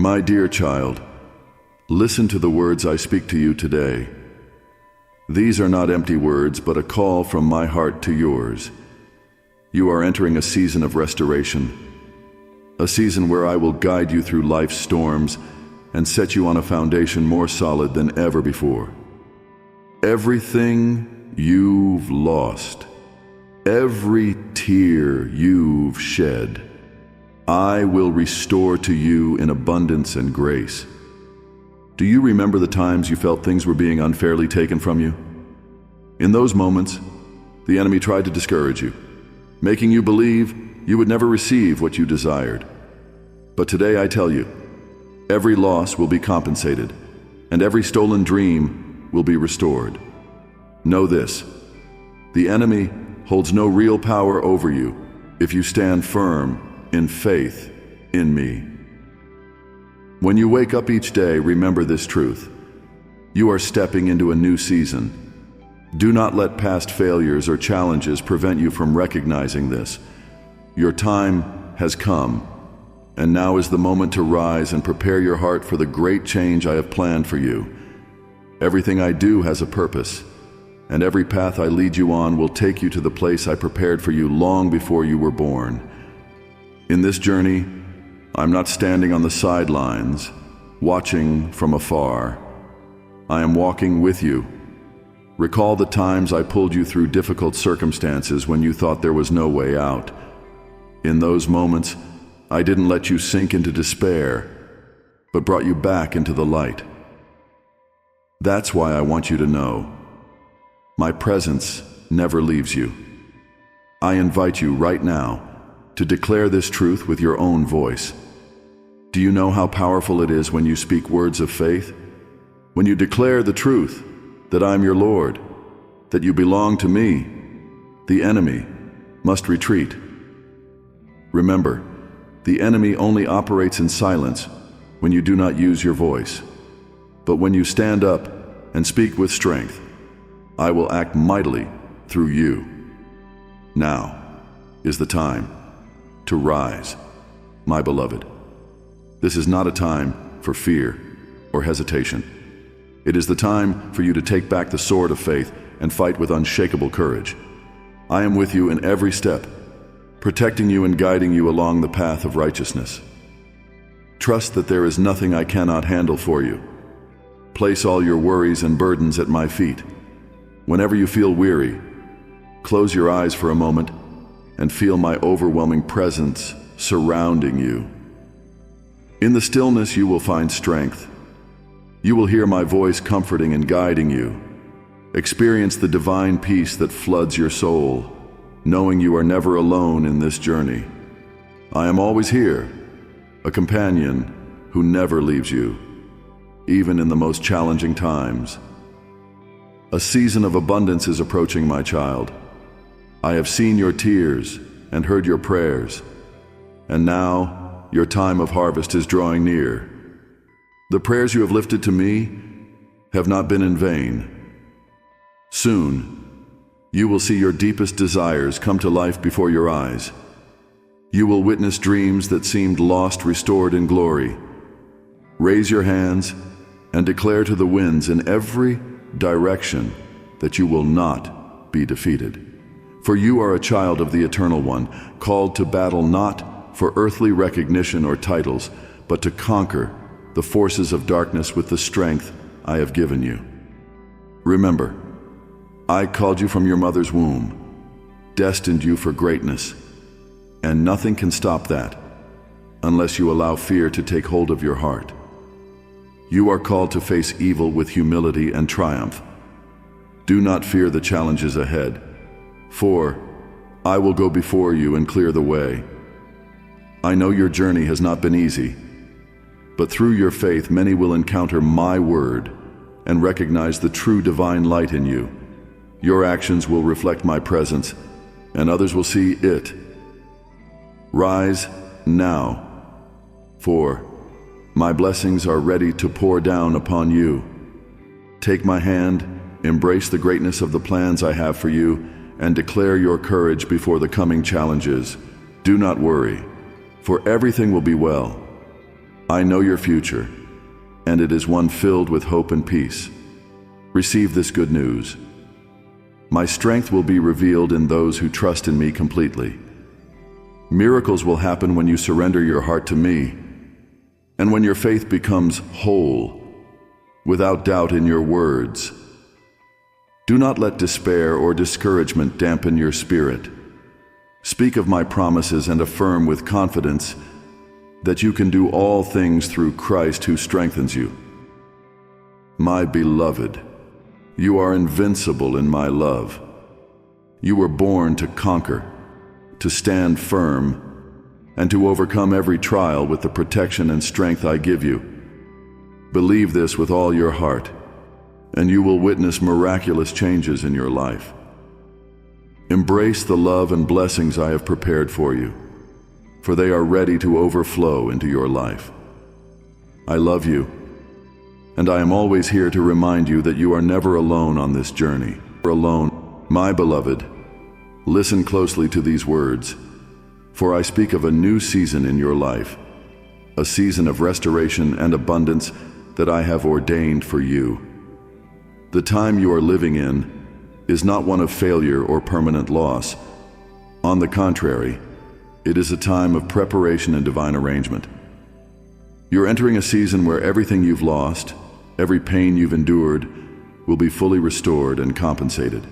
My dear child, listen to the words I speak to you today. These are not empty words, but a call from my heart to yours. You are entering a season of restoration, a season where I will guide you through life's storms and set you on a foundation more solid than ever before. Everything you've lost, every tear you've shed, I will restore to you in abundance and grace. Do you remember the times you felt things were being unfairly taken from you? In those moments, the enemy tried to discourage you, making you believe you would never receive what you desired. But today I tell you, every loss will be compensated, and every stolen dream will be restored. Know this: the enemy holds no real power over you if you stand firm in faith in me. When you wake up each day, remember this truth: you are stepping into a new season. Do not let past failures or challenges prevent you from recognizing this. Your time has come, and now is the moment to rise and prepare your heart for the great change I have planned for you. Everything I do has a purpose, and every path I lead you on will take you to the place I prepared for you long before you were born. In this journey, I'm not standing on the sidelines, watching from afar. I am walking with you. Recall the times I pulled you through difficult circumstances when you thought there was no way out. In those moments, I didn't let you sink into despair, but brought you back into the light. That's why I want you to know: my presence never leaves you. I invite you right now to declare this truth with your own voice. Do you know how powerful it is when you speak words of faith? When you declare the truth that I'm your Lord, that you belong to me, the enemy must retreat. Remember, the enemy only operates in silence when you do not use your voice. But when you stand up and speak with strength, I will act mightily through you. Now is the time to rise, my beloved. This is not a time for fear or hesitation. It is the time for you to take back the sword of faith and fight with unshakable courage. I am with you in every step, protecting you and guiding you along the path of righteousness. Trust that there is nothing I cannot handle for you. Place all your worries and burdens at my feet. Whenever you feel weary, close your eyes for a moment and feel my overwhelming presence surrounding you. In the stillness, you will find strength. You will hear my voice comforting and guiding you. Experience the divine peace that floods your soul, knowing you are never alone in this journey. I am always here, a companion who never leaves you, even in the most challenging times. A season of abundance is approaching, my child. I have seen your tears and heard your prayers, and now your time of harvest is drawing near. The prayers you have lifted to me have not been in vain. Soon, you will see your deepest desires come to life before your eyes. You will witness dreams that seemed lost restored in glory. Raise your hands and declare to the winds in every direction that you will not be defeated. For you are a child of the Eternal One, called to battle not for earthly recognition or titles, but to conquer the forces of darkness with the strength I have given you. Remember, I called you from your mother's womb, destined you for greatness, and nothing can stop that unless you allow fear to take hold of your heart. You are called to face evil with humility and triumph. Do not fear the challenges ahead, for I will go before you and clear the way. I know your journey has not been easy, but through your faith many will encounter my word and recognize the true divine light in you. Your actions will reflect my presence, and others will see it. Rise now, for my blessings are ready to pour down upon you. Take my hand, embrace the greatness of the plans I have for you, and declare your courage before the coming challenges. Do not worry, for everything will be well. I know your future, and it is one filled with hope and peace. Receive this good news. My strength will be revealed in those who trust in me completely. Miracles will happen when you surrender your heart to me, and when your faith becomes whole, without doubt in your words. Do not let despair or discouragement dampen your spirit. Speak of my promises and affirm with confidence that you can do all things through Christ who strengthens you. My beloved, you are invincible in my love. You were born to conquer, to stand firm, and to overcome every trial with the protection and strength I give you. Believe this with all your heart, and you will witness miraculous changes in your life. Embrace the love and blessings I have prepared for you, for they are ready to overflow into your life. I love you, and I am always here to remind you that you are never alone on this journey. Alone, my beloved. Listen closely to these words, for I speak of a new season in your life, a season of restoration and abundance that I have ordained for you. The time you are living in is not one of failure or permanent loss. On the contrary, it is a time of preparation and divine arrangement. You're entering a season where everything you've lost, every pain you've endured, will be fully restored and compensated.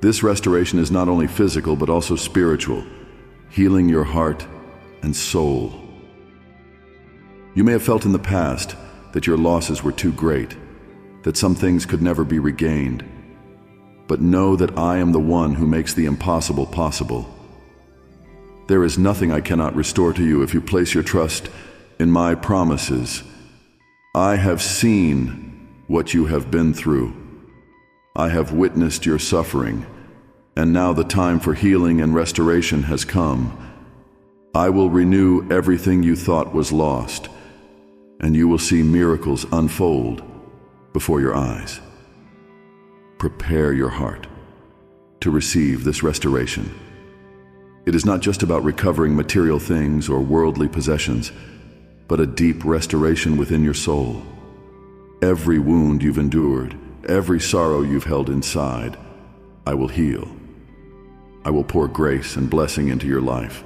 This restoration is not only physical but also spiritual, healing your heart and soul. You may have felt in the past that your losses were too great, that some things could never be regained. But know that I am the one who makes the impossible possible. There is nothing I cannot restore to you if you place your trust in my promises. I have seen what you have been through. I have witnessed your suffering, and now the time for healing and restoration has come. I will renew everything you thought was lost, and you will see miracles unfold before your eyes. Prepare your heart to receive this restoration. It is not just about recovering material things or worldly possessions, but a deep restoration within your soul. Every wound you've endured, every sorrow you've held inside, I will heal. I will pour grace and blessing into your life,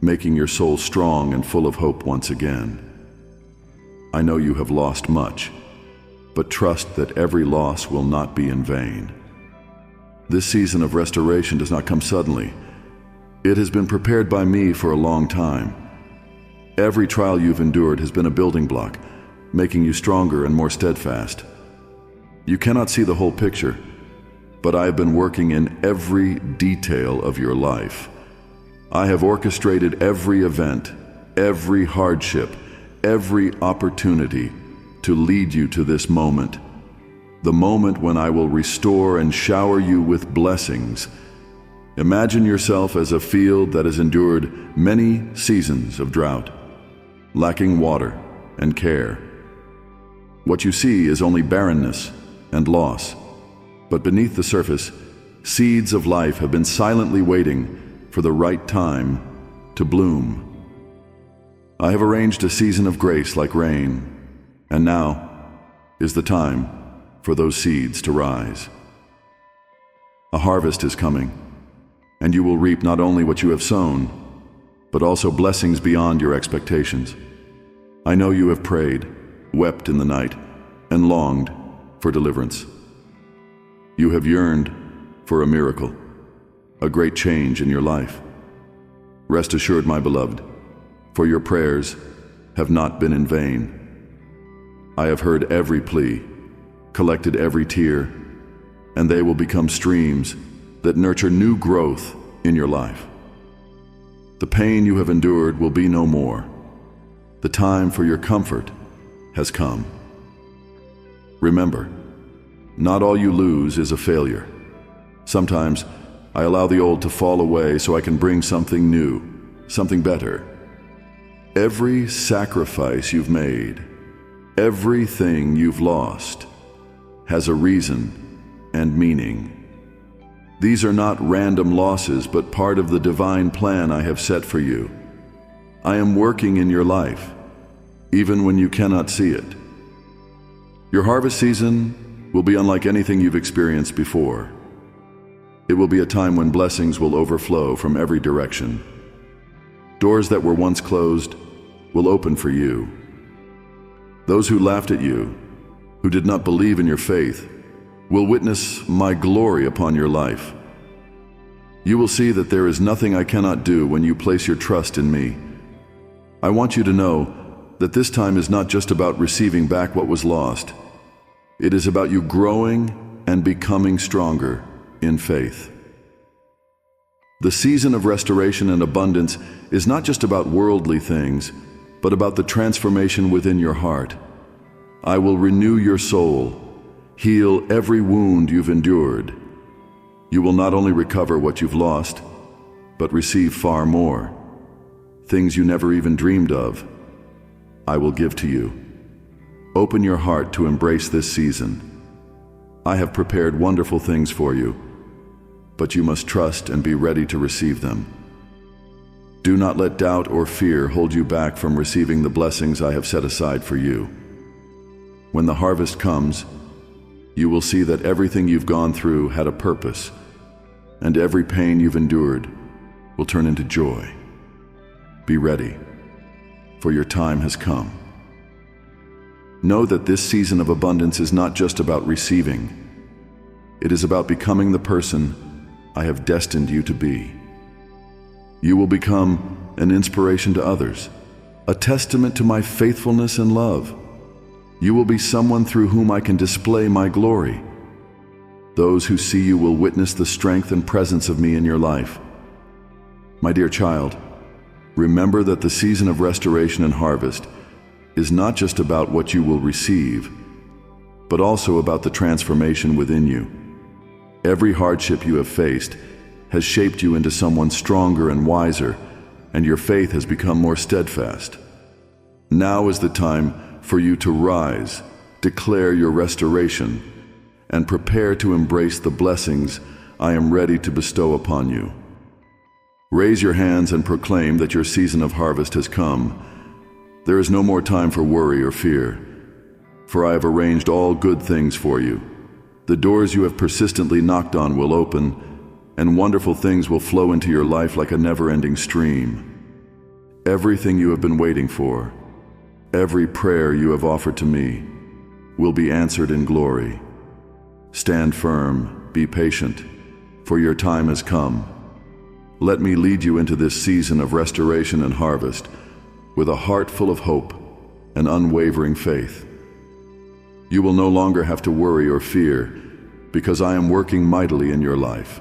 making your soul strong and full of hope once again. I know you have lost much, but trust that every loss will not be in vain. This season of restoration does not come suddenly. It has been prepared by me for a long time. Every trial you've endured has been a building block, making you stronger and more steadfast. You cannot see the whole picture, but I have been working in every detail of your life. I have orchestrated every event, every hardship, every opportunity to lead you to this moment, the moment when I will restore and shower you with blessings. Imagine yourself as a field that has endured many seasons of drought, lacking water and care. What you see is only barrenness and loss, but beneath the surface, seeds of life have been silently waiting for the right time to bloom. I have arranged a season of grace like rain, and now is the time for those seeds to rise. A harvest is coming, and you will reap not only what you have sown, but also blessings beyond your expectations. I know you have prayed, wept in the night, and longed for deliverance. You have yearned for a miracle, a great change in your life. Rest assured, my beloved, for your prayers have not been in vain. I have heard every plea, collected every tear, and they will become streams that nurture new growth in your life. The pain you have endured will be no more. The time for your comfort has come. Remember, not all you lose is a failure. Sometimes I allow the old to fall away so I can bring something new, something better. Every sacrifice you've made, everything you've lost, has a reason and meaning. These are not random losses, but part of the divine plan I have set for you. I am working in your life, even when you cannot see it. Your harvest season will be unlike anything you've experienced before. It will be a time when blessings will overflow from every direction. Doors that were once closed will open for you. Those who laughed at you, who did not believe in your faith, will witness my glory upon your life. You will see that there is nothing I cannot do when you place your trust in me. I want you to know that this time is not just about receiving back what was lost. It is about you growing and becoming stronger in faith. The season of restoration and abundance is not just about worldly things, but about the transformation within your heart. I will renew your soul, heal every wound you've endured. You will not only recover what you've lost, but receive far more. Things you never even dreamed of, I will give to you. Open your heart to embrace this season. I have prepared wonderful things for you, but you must trust and be ready to receive them. Do not let doubt or fear hold you back from receiving the blessings I have set aside for you. When the harvest comes, you will see that everything you've gone through had a purpose, and every pain you've endured will turn into joy. Be ready, for your time has come. Know that this season of abundance is not just about receiving. It is about becoming the person I have destined you to be. You will become an inspiration to others, a testament to my faithfulness and love. You will be someone through whom I can display my glory. Those who see you will witness the strength and presence of me in your life. My dear child, remember that the season of restoration and harvest is not just about what you will receive, but also about the transformation within you. Every hardship you have faced has shaped you into someone stronger and wiser, and your faith has become more steadfast. Now is the time for you to rise, declare your restoration, and prepare to embrace the blessings I am ready to bestow upon you. Raise your hands and proclaim that your season of harvest has come. There is no more time for worry or fear, for I have arranged all good things for you. The doors you have persistently knocked on will open, and wonderful things will flow into your life like a never-ending stream. Everything you have been waiting for, every prayer you have offered to me, will be answered in glory. Stand firm, be patient, for your time has come. Let me lead you into this season of restoration and harvest with a heart full of hope and unwavering faith. You will no longer have to worry or fear, because I am working mightily in your life.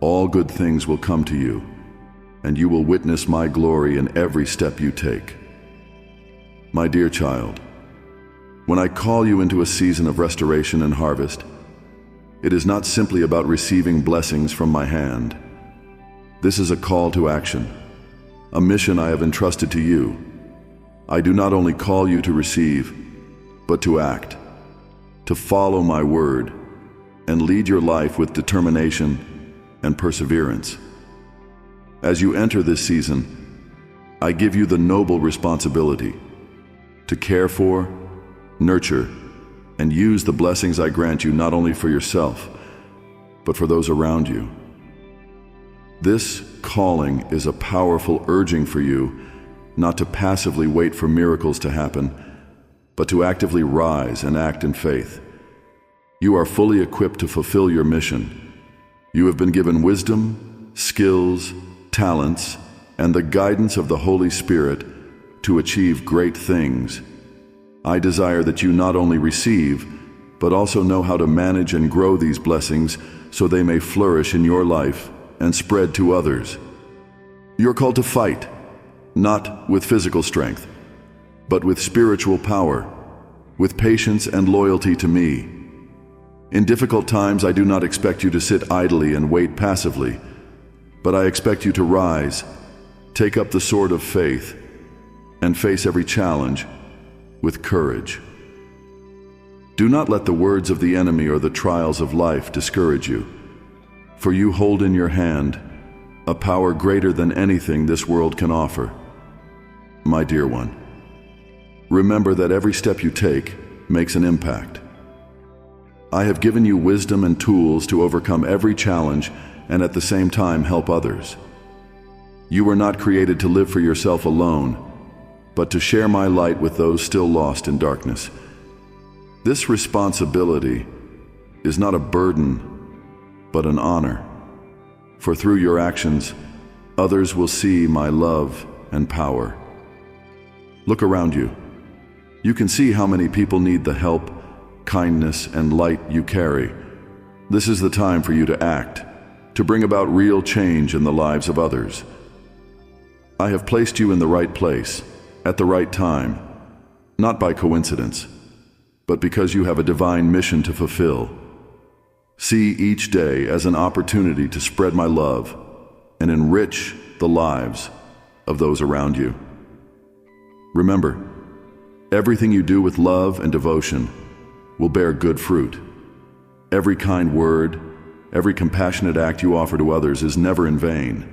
All good things will come to you, and you will witness my glory in every step you take. My dear child, when I call you into a season of restoration and harvest, it is not simply about receiving blessings from my hand. This is a call to action, a mission I have entrusted to you. I do not only call you to receive, but to act, to follow my word, and lead your life with determination and perseverance. As you enter this season, I give you the noble responsibility to care for, nurture, and use the blessings I grant you not only for yourself, but for those around you. This calling is a powerful urging for you not to passively wait for miracles to happen, but to actively rise and act in faith. You are fully equipped to fulfill your mission. You have been given wisdom, skills, talents, and the guidance of the Holy Spirit to achieve great things. I desire that you not only receive, but also know how to manage and grow these blessings so they may flourish in your life and spread to others. You're called to fight, not with physical strength, but with spiritual power, with patience and loyalty to me. In difficult times, I do not expect you to sit idly and wait passively, but I expect you to rise, take up the sword of faith, and face every challenge with courage. Do not let the words of the enemy or the trials of life discourage you, for you hold in your hand a power greater than anything this world can offer. My dear one, Remember that every step you take makes an impact. I have given you wisdom and tools to overcome every challenge and at the same time help others. You were not created to live for yourself alone, but to share my light with those still lost in darkness. This responsibility is not a burden, but an honor. For through your actions, others will see my love and power. Look around you. You can see how many people need the help, kindness, and light you carry. This is the time for you to act, to bring about real change in the lives of others. I have placed you in the right place, at the right time, not by coincidence, but because you have a divine mission to fulfill. See each day as an opportunity to spread my love and enrich the lives of those around you. Remember, everything you do with love and devotion will bear good fruit. Every kind word, every compassionate act you offer to others is never in vain.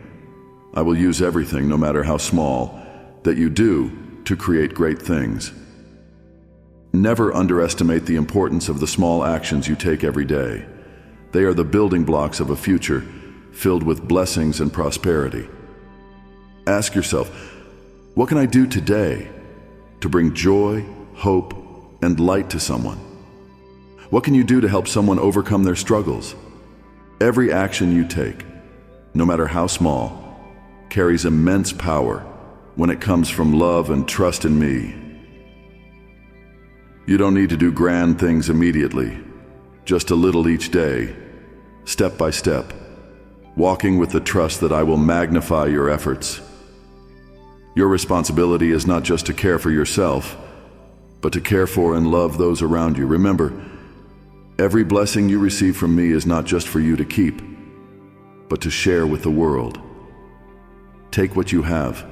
I will use everything, no matter how small, that you do to create great things. Never underestimate the importance of the small actions you take every day. They are the building blocks of a future filled with blessings and prosperity. Ask yourself, what can I do today to bring joy, hope, and light to someone? What can you do to help someone overcome their struggles? Every action you take, no matter how small, carries immense power when it comes from love and trust in me. You don't need to do grand things immediately, just a little each day, step by step, walking with the trust that I will magnify your efforts. Your responsibility is not just to care for yourself, but to care for and love those around you. Remember, every blessing you receive from me is not just for you to keep, but to share with the world. Take what you have,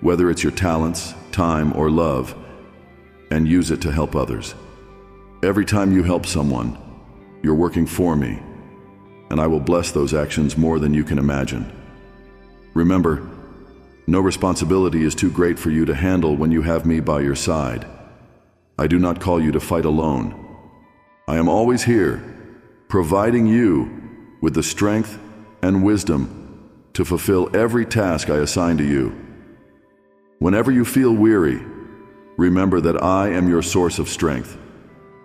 whether it's your talents, time, or love, and use it to help others. Every time you help someone, you're working for me, and I will bless those actions more than you can imagine. Remember, no responsibility is too great for you to handle when you have me by your side. I do not call you to fight alone. I am always here, providing you with the strength and wisdom to fulfill every task I assign to you. Whenever you feel weary, remember that I am your source of strength.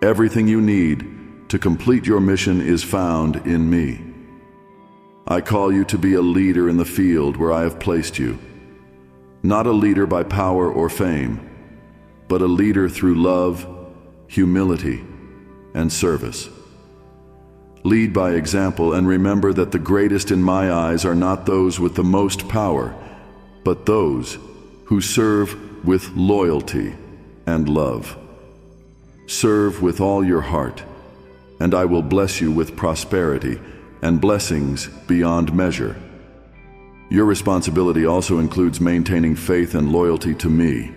Everything you need to complete your mission is found in me. I call you to be a leader in the field where I have placed you. Not a leader by power or fame, but a leader through love, humility, and service. Lead by example and remember that the greatest in my eyes are not those with the most power, but those who serve with loyalty and love. Serve with all your heart, and I will bless you with prosperity and blessings beyond measure. Your responsibility also includes maintaining faith and loyalty to me.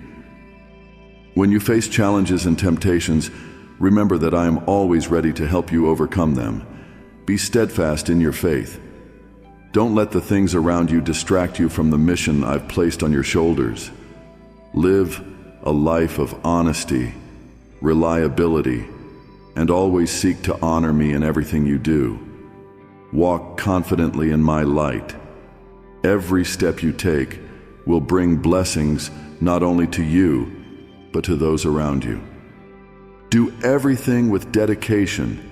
When you face challenges and temptations, remember that I am always ready to help you overcome them. Be steadfast in your faith. Don't let the things around you distract you from the mission I've placed on your shoulders. Live a life of honesty, reliability, and always seek to honor me in everything you do. Walk confidently in my light. Every step you take will bring blessings not only to you, but to those around you. Do everything with dedication,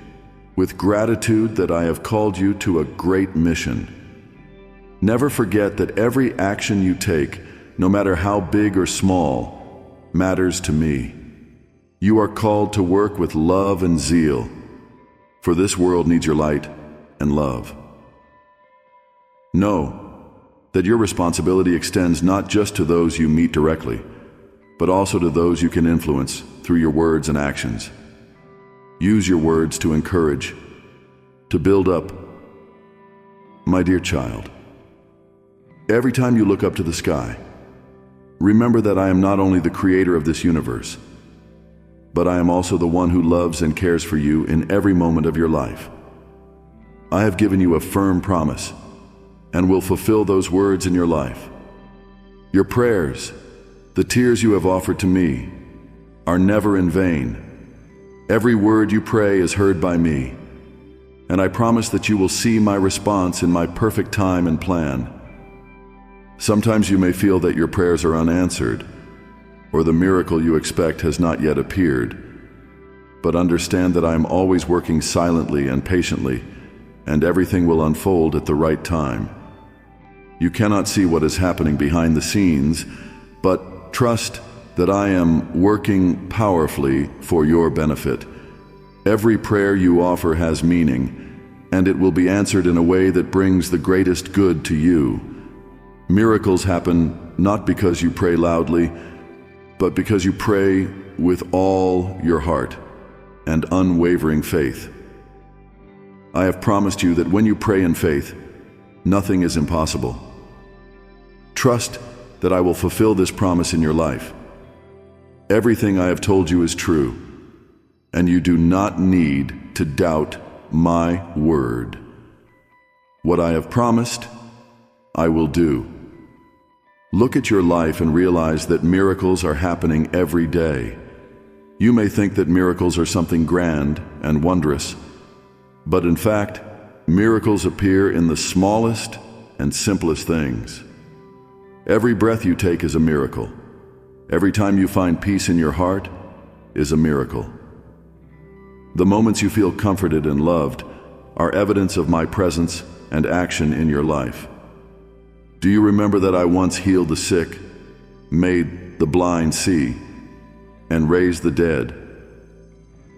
with gratitude that I have called you to a great mission. Never forget that every action you take, no matter how big or small, matters to me. You are called to work with love and zeal, for this world needs your light and love. Know that your responsibility extends not just to those you meet directly, but also to those you can influence through your words and actions. Use your words to encourage, to build up. My dear child, every time you look up to the sky, remember that I am not only the creator of this universe, but I am also the one who loves and cares for you in every moment of your life. I have given you a firm promise and will fulfill those words in your life. Your prayers, the tears you have offered to me, are never in vain. Every word you pray is heard by me, and I promise that you will see my response in my perfect time and plan. Sometimes you may feel that your prayers are unanswered, or the miracle you expect has not yet appeared, but understand that I am always working silently and patiently, and everything will unfold at the right time. You cannot see what is happening behind the scenes, but trust that I am working powerfully for your benefit. Every prayer you offer has meaning, and it will be answered in a way that brings the greatest good to you. Miracles happen not because you pray loudly, but because you pray with all your heart and unwavering faith. I have promised you that when you pray in faith, nothing is impossible. Trust that I will fulfill this promise in your life. Everything I have told you is true, and you do not need to doubt my word. What I have promised, I will do. Look at your life and realize that miracles are happening every day. You may think that miracles are something grand and wondrous, but in fact, miracles appear in the smallest and simplest things. Every breath you take is a miracle. Every time you find peace in your heart is a miracle. The moments you feel comforted and loved are evidence of my presence and action in your life. Do you remember that I once healed the sick, made the blind see, and raised the dead?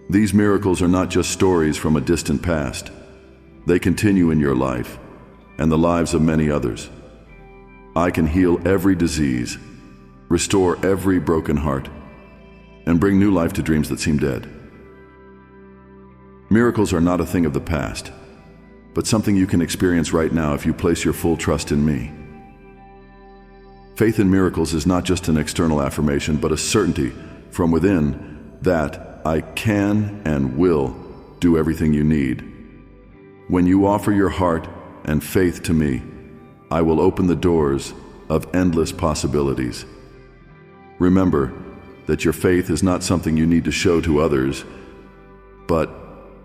These miracles are not just stories from a distant past. They continue in your life and the lives of many others. I can heal every disease, restore every broken heart, and bring new life to dreams that seem dead. Miracles are not a thing of the past, but something you can experience right now if you place your full trust in me. Faith in miracles is not just an external affirmation, but a certainty from within that I can and will do everything you need. When you offer your heart and faith to me, I will open the doors of endless possibilities. Remember that your faith is not something you need to show to others, but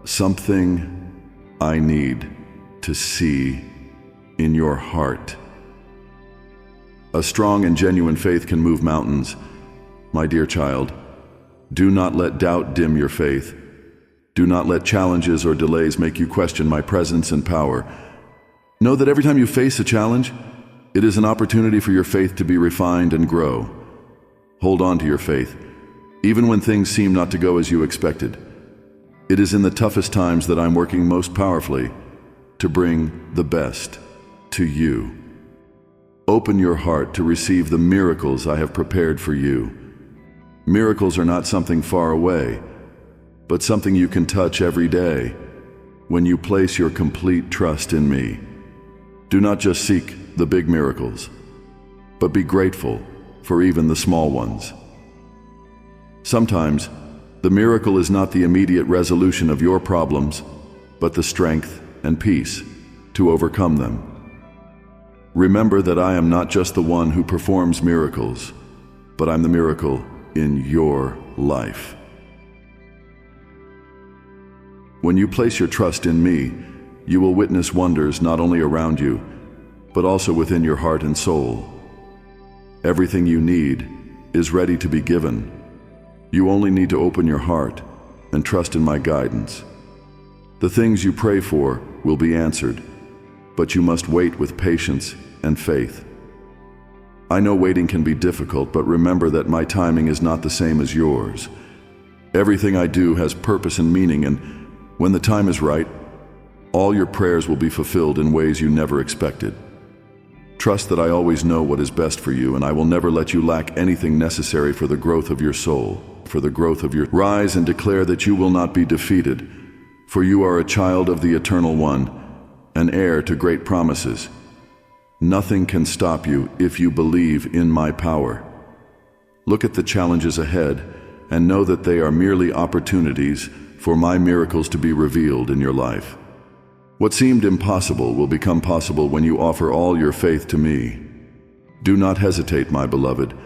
something I need to see in your heart. A strong and genuine faith can move mountains. My dear child, do not let doubt dim your faith. Do not let challenges or delays make you question my presence and power. Know that every time you face a challenge, it is an opportunity for your faith to be refined and grow. Hold on to your faith, even when things seem not to go as you expected. It is in the toughest times that I'm working most powerfully to bring the best to you. Open your heart to receive the miracles I have prepared for you. Miracles are not something far away, but something you can touch every day when you place your complete trust in me. Do not just seek the big miracles, but be grateful for even the small ones. Sometimes, the miracle is not the immediate resolution of your problems, but the strength and peace to overcome them. Remember that I am not just the one who performs miracles, but I'm the miracle in your life. When you place your trust in me, you will witness wonders not only around you, but also within your heart and soul. Everything you need is ready to be given. You only need to open your heart and trust in my guidance. The things you pray for will be answered, but you must wait with patience and faith. I know waiting can be difficult, but remember that my timing is not the same as yours. Everything I do has purpose and meaning, and when the time is right, all your prayers will be fulfilled in ways you never expected. Trust that I always know what is best for you, and I will never let you lack anything necessary for the growth of your soul, for the growth of your... Rise and declare that you will not be defeated, for you are a child of the Eternal One, an heir to great promises. Nothing can stop you if you believe in my power. Look at the challenges ahead and know that they are merely opportunities for my miracles to be revealed in your life. What seemed impossible will become possible when you offer all your faith to me. Do not hesitate, my beloved.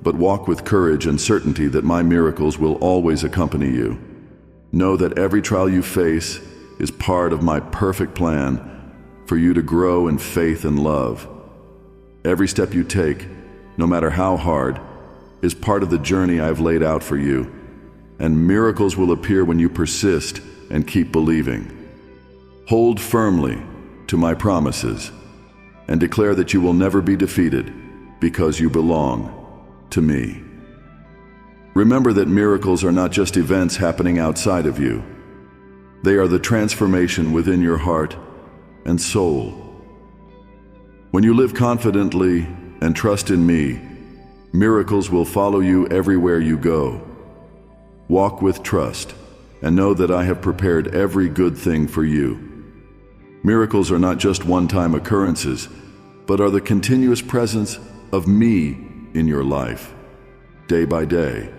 but walk with courage and certainty that my miracles will always accompany you. Know that every trial you face is part of my perfect plan for you to grow in faith and love. Every step you take, no matter how hard, is part of the journey I've laid out for you, and miracles will appear when you persist and keep believing. Hold firmly to my promises and declare that you will never be defeated because you belong to me. Remember that miracles are not just events happening outside of you. They are the transformation within your heart and soul. When you live confidently and trust in me, miracles will follow you everywhere you go. Walk with trust and know that I have prepared every good thing for you. Miracles are not just one-time occurrences, but are the continuous presence of me in your life, day by day.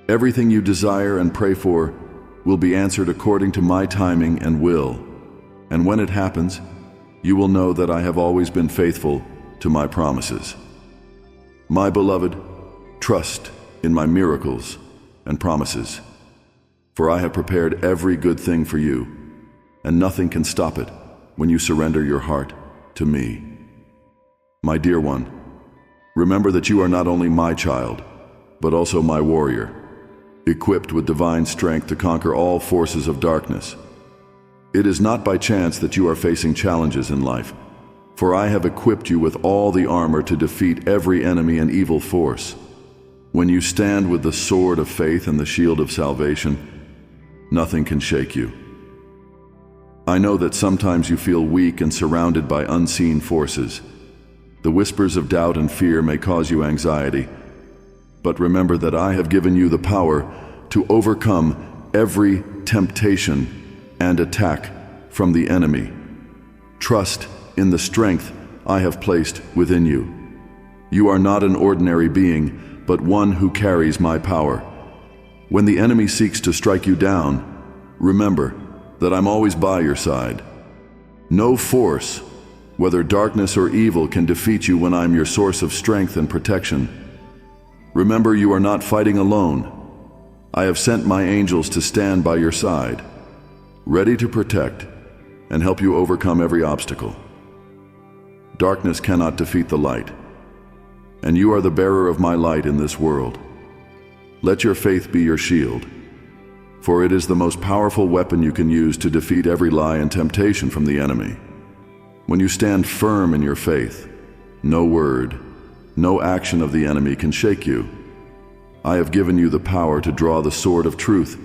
Everything you desire and pray for will be answered according to my timing and will, and when it happens, you will know that I have always been faithful to my promises. My beloved, trust in my miracles and promises, for I have prepared every good thing for you, and nothing can stop it when you surrender your heart to me. My dear one, remember that you are not only my child, but also my warrior, equipped with divine strength to conquer all forces of darkness. It is not by chance that you are facing challenges in life, for I have equipped you with all the armor to defeat every enemy and evil force. When you stand with the sword of faith and the shield of salvation, nothing can shake you. I know that sometimes you feel weak and surrounded by unseen forces. The whispers of doubt and fear may cause you anxiety, but remember that I have given you the power to overcome every temptation and attack from the enemy. Trust in the strength I have placed within you. You are not an ordinary being, but one who carries my power. When the enemy seeks to strike you down, remember that I'm always by your side. No force, whether darkness or evil, can defeat you when I'm your source of strength and protection. Remember, you are not fighting alone. I have sent my angels to stand by your side, ready to protect and help you overcome every obstacle. Darkness cannot defeat the light, and you are the bearer of my light in this world. Let your faith be your shield, for it is the most powerful weapon you can use to defeat every lie and temptation from the enemy. When you stand firm in your faith, no word, no action of the enemy can shake you. I have given you the power to draw the sword of truth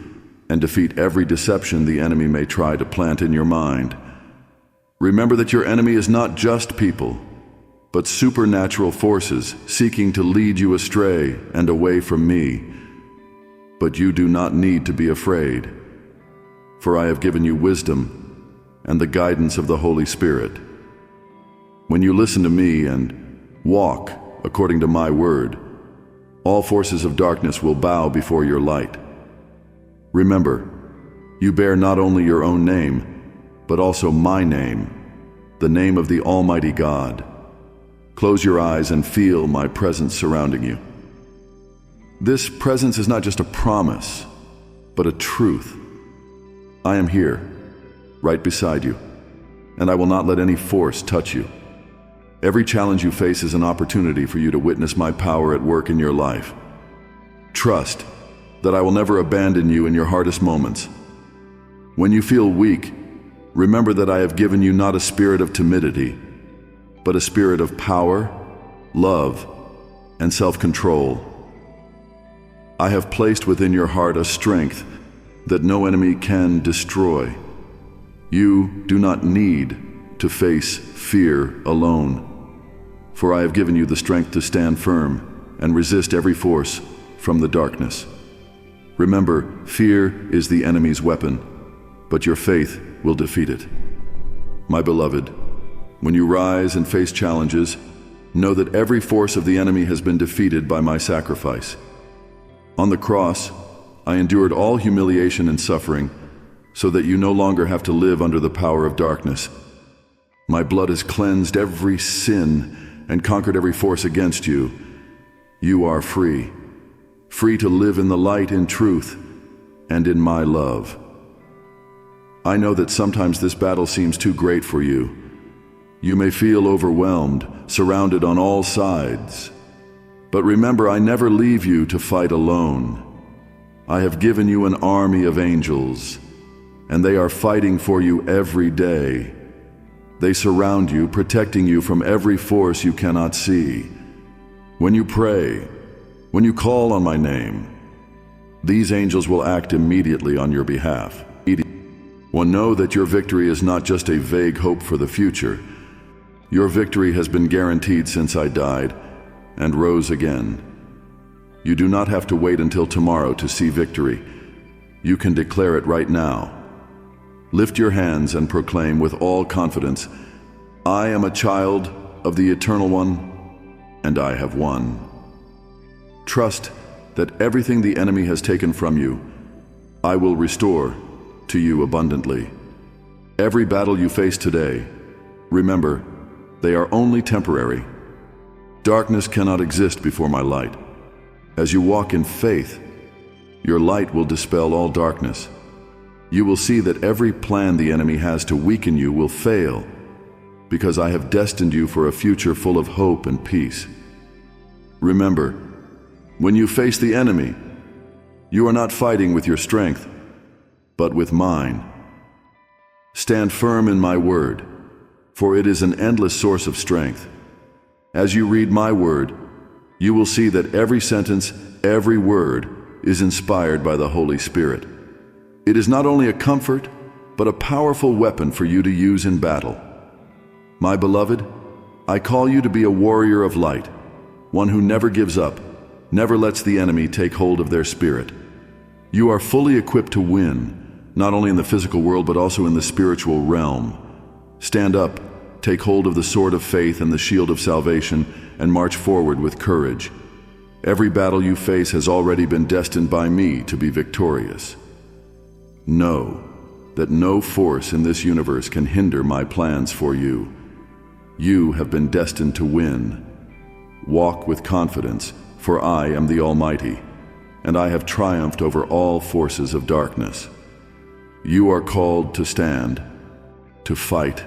and defeat every deception the enemy may try to plant in your mind. Remember that your enemy is not just people, but supernatural forces seeking to lead you astray and away from me. But you do not need to be afraid, for I have given you wisdom and the guidance of the Holy Spirit. When you listen to me and walk according to my word, all forces of darkness will bow before your light. Remember, you bear not only your own name, but also my name, the name of the Almighty God. Close your eyes and feel my presence surrounding you. This presence is not just a promise, but a truth. I am here, right beside you, and I will not let any force touch you. Every challenge you face is an opportunity for you to witness my power at work in your life. Trust that I will never abandon you in your hardest moments. When you feel weak, remember that I have given you not a spirit of timidity, but a spirit of power, love, and self-control. I have placed within your heart a strength that no enemy can destroy. You do not need to face fear alone, for I have given you the strength to stand firm and resist every force from the darkness. Remember, fear is the enemy's weapon, but your faith will defeat it. My beloved, when you rise and face challenges, know that every force of the enemy has been defeated by my sacrifice. On the cross, I endured all humiliation and suffering so that you no longer have to live under the power of darkness. My blood has cleansed every sin and conquered every force against you, You are free, free to live in the light, in truth, and in my love. I know that sometimes this battle seems too great for you. You may feel overwhelmed, surrounded on all sides. But remember, I never leave you to fight alone. I have given you an army of angels, and they are fighting for you every day. They surround you, protecting you from every force you cannot see. When you pray, when you call on my name, these angels will act immediately on your behalf. Well, know that your victory is not just a vague hope for the future. Your victory has been guaranteed since I died and rose again. You do not have to wait until tomorrow to see victory. You can declare it right now. Lift your hands and proclaim with all confidence, I am a child of the Eternal One, and I have won. Trust that everything the enemy has taken from you, I will restore to you abundantly. Every battle you face today, remember, they are only temporary. Darkness cannot exist before my light. As you walk in faith, your light will dispel all darkness. You will see that every plan the enemy has to weaken you will fail, because I have destined you for a future full of hope and peace. Remember, when you face the enemy, you are not fighting with your strength, but with mine. Stand firm in my word, for it is an endless source of strength. As you read my word, you will see that every sentence, every word, is inspired by the Holy Spirit. It is not only a comfort, but a powerful weapon for you to use in battle. My beloved, I call you to be a warrior of light, one who never gives up, never lets the enemy take hold of their spirit. You are fully equipped to win, not only in the physical world, but also in the spiritual realm. Stand up, take hold of the sword of faith and the shield of salvation, and march forward with courage. Every battle you face has already been destined by me to be victorious. Know that no force in this universe can hinder my plans for you. You have been destined to win. Walk with confidence, for I am the Almighty, and I have triumphed over all forces of darkness. You are called to stand, to fight,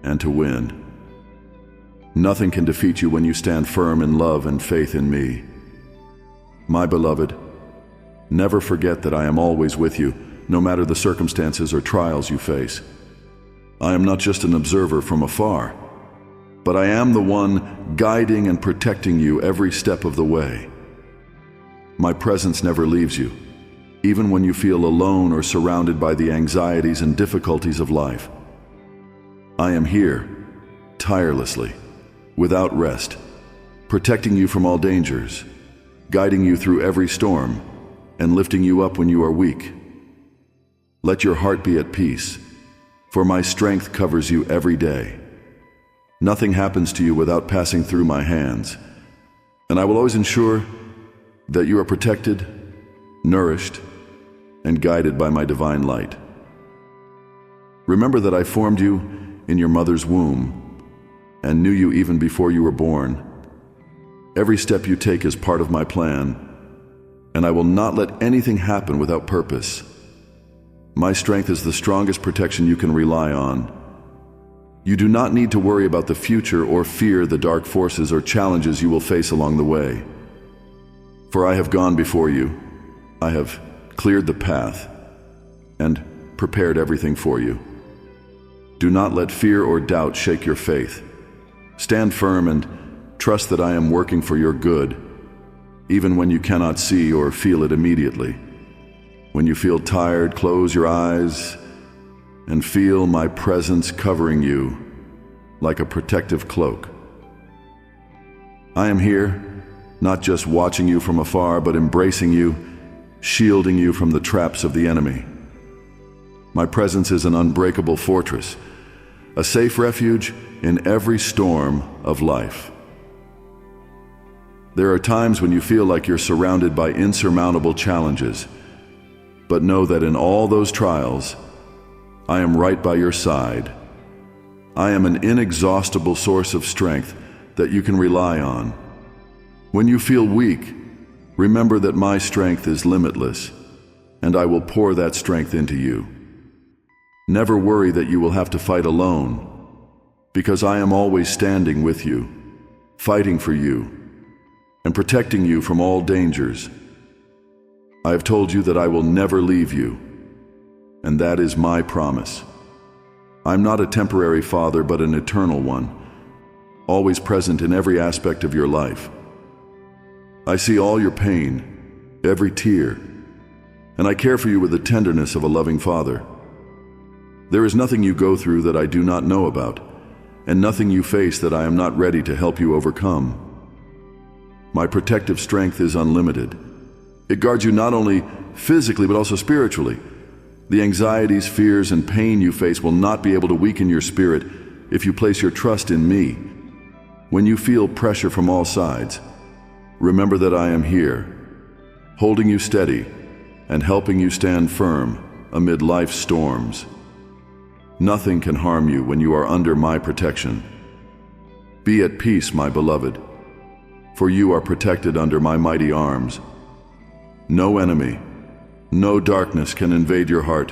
and to win. Nothing can defeat you when you stand firm in love and faith in me. My beloved, never forget that I am always with you, no matter the circumstances or trials you face. I am not just an observer from afar, but I am the one guiding and protecting you every step of the way. My presence never leaves you, even when you feel alone or surrounded by the anxieties and difficulties of life. I am here, tirelessly, without rest, protecting you from all dangers, guiding you through every storm, and lifting you up when you are weak. Let your heart be at peace, for my strength covers you every day. Nothing happens to you without passing through my hands, and I will always ensure that you are protected, nourished, and guided by my divine light. Remember that I formed you in your mother's womb and knew you even before you were born. Every step you take is part of my plan, and I will not let anything happen without purpose. My strength is the strongest protection you can rely on. You do not need to worry about the future or fear the dark forces or challenges you will face along the way. For I have gone before you. I have cleared the path and prepared everything for you. Do not let fear or doubt shake your faith. Stand firm and trust that I am working for your good, even when you cannot see or feel it immediately. When you feel tired, close your eyes and feel my presence covering you like a protective cloak. I am here, not just watching you from afar, but embracing you, shielding you from the traps of the enemy. My presence is an unbreakable fortress, a safe refuge in every storm of life. There are times when you feel like you're surrounded by insurmountable challenges, but know that in all those trials, I am right by your side. I am an inexhaustible source of strength that you can rely on. When you feel weak, remember that my strength is limitless, and I will pour that strength into you. Never worry that you will have to fight alone, because I am always standing with you, fighting for you, and protecting you from all dangers. I have told you that I will never leave you, and that is my promise. I'm not a temporary father, but an eternal one, always present in every aspect of your life. I see all your pain, every tear, and I care for you with the tenderness of a loving father. There is nothing you go through that I do not know about, and nothing you face that I am not ready to help you overcome. My protective strength is unlimited. It guards you not only physically, but also spiritually. The anxieties, fears, and pain you face will not be able to weaken your spirit if you place your trust in me. When you feel pressure from all sides, remember that I am here, holding you steady and helping you stand firm amid life's storms. Nothing can harm you when you are under my protection. Be at peace, my beloved, for you are protected under my mighty arms. No enemy, no darkness can invade your heart